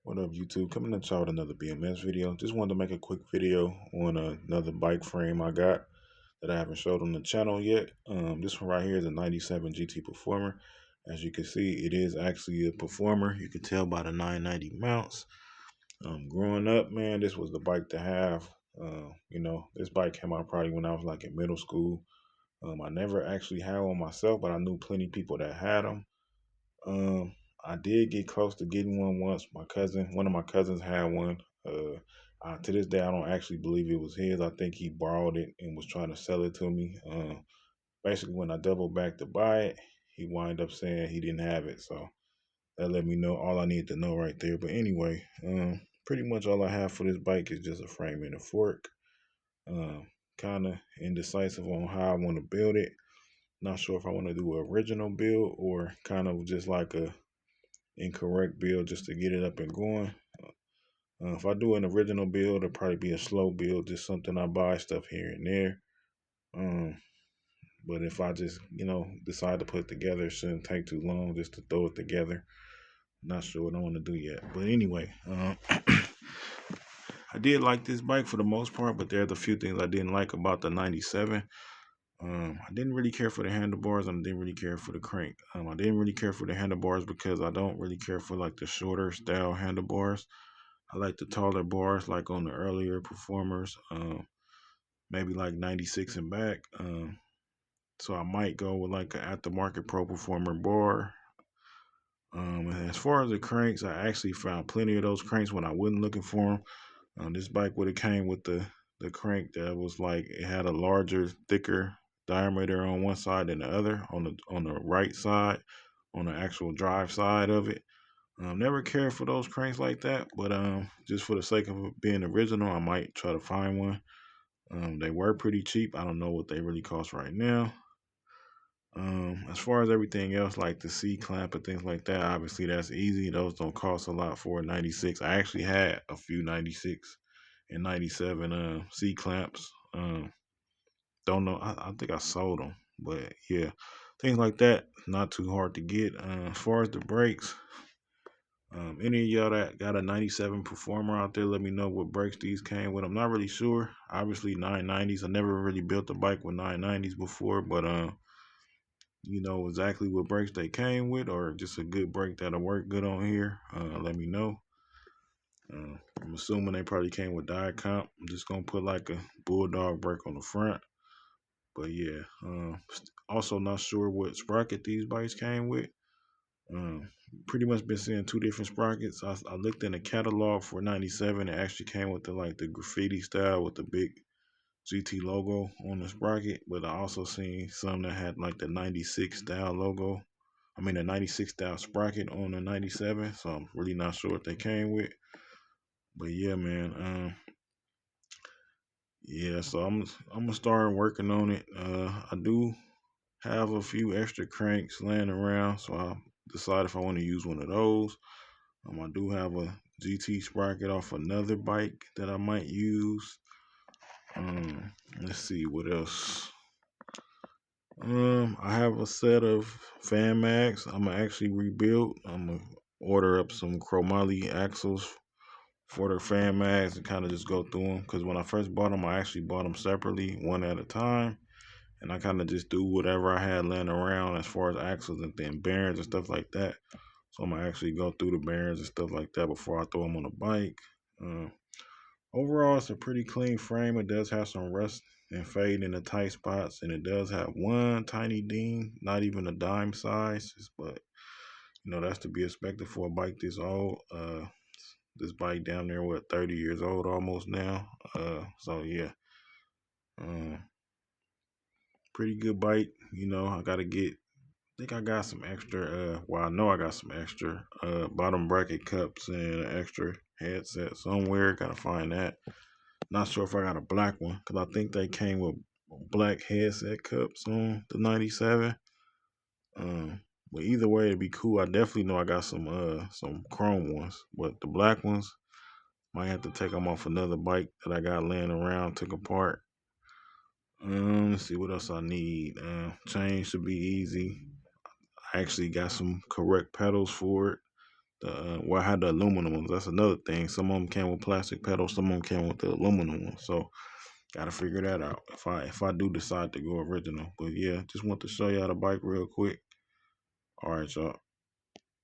What up, YouTube? Coming at y'all with another BMS video. Just wanted to make a quick video on another bike frame I got that I haven't showed on the channel yet. This one right here is a 97 GT Performer. As you can see, it is actually a Performer. You can tell by the 990 mounts. Growing up, man, this was the bike to have. This bike came out probably when I was like in middle school. I never actually had one myself, but I knew plenty of people that had them. Um, I did get close to getting one once. One of my cousins had one. To this day, I don't actually believe it was his. I think he borrowed it and was trying to sell it to me. Basically, when I doubled back to buy it, he wound up saying he didn't have it. So that let me know all I need to know right there. But anyway, pretty much all I have for this bike is just a frame and a fork. Kind of indecisive on how I want to build it. Not sure if I want to do an original build or kind of just like a incorrect build just to get it up and going. If I do an original build, it'll probably be a slow build, just something I buy stuff here and there. Um, but if I just, decide to put it together, it shouldn't take too long just to throw it together. Not sure what I want to do yet. But anyway, I did like this bike for the most part, but there's a few things I didn't like about the 97. I didn't really care for the handlebars and I didn't really care for the crank. I didn't really care for the handlebars because I don't really care for like the shorter style handlebars. I like the taller bars like on the earlier Performers, maybe like 96 and back. So I might go with like an aftermarket Pro Performer bar. And as far as the cranks, I actually found plenty of those cranks when I wasn't looking for them. This bike would have came with the crank that was like it had a larger, thicker diameter on one side than the other on the right side, on the actual drive side of it. Never cared for those cranks like that, but just for the sake of it being original, I might try to find one. They were pretty cheap. I don't know what they really cost right now. As far as everything else, like the C clamp and things like that, obviously that's easy. Those don't cost a lot for a 96. I actually had a few 96 and 97 C clamps. Don't know. I think I sold them, but yeah, things like that not too hard to get. As far as the brakes, any of y'all that got a 97 Performer out there, let me know what brakes these came with. I'm not really sure. Obviously 990s. I never really built a bike with 990s before, but you know exactly what brakes they came with, or just a good brake that'll work good on here. Let me know. I'm assuming they probably came with Diacomp. I'm just gonna put like a Bulldog brake on the front. But yeah, also not sure what sprocket these bikes came with. Um, Pretty much been seeing two different sprockets. I looked in the catalog for 97. It actually came with the graffiti style with the big GT logo on the sprocket. But I also seen some that had like the 96 style logo. I mean the 96 style sprocket on the 97. So I'm really not sure what they came with. But yeah, man. Yeah. So I'm gonna start working on it. I do have a few extra cranks laying around, so I decide if I want to use one of those. I do have a GT sprocket off another bike that I might use. Let's see what else. I have a set of fan mags. I'm gonna actually rebuild. I'm gonna order up some chromoly axles for the fan mags and kind of just go through them. Because when I first bought them, I actually bought them separately, one at a time. And I kind of just do whatever I had laying around as far as axles and then bearings and stuff like that. So I'm gonna actually go through the bearings and stuff like that before I throw them on the bike. Uh, Overall, it's a pretty clean frame. It does have some rust and fade in the tight spots, and it does have one tiny ding, not even a dime size, but that's to be expected for a bike this old. This bike down there, 30 years old almost now. So yeah. Uh, Pretty good bike. I gotta get. I think I got some extra. I know I got some extra bottom bracket cups and an extra headset somewhere. Gotta find that. Not sure if I got a black one because I think they came with black headset cups on the 97. But either way, it'd be cool. I definitely know I got some chrome ones, but the black ones might have to take them off another bike that I got laying around, took apart. Let's see what else I need. Change should be easy. I actually got some correct pedals for it well, I had the aluminum ones. That's another thing. Some of them came with plastic pedals. Some of them came with the aluminum ones. So gotta figure that out if I do decide to go original. But yeah, just want to show y'all the bike real quick. All right, y'all.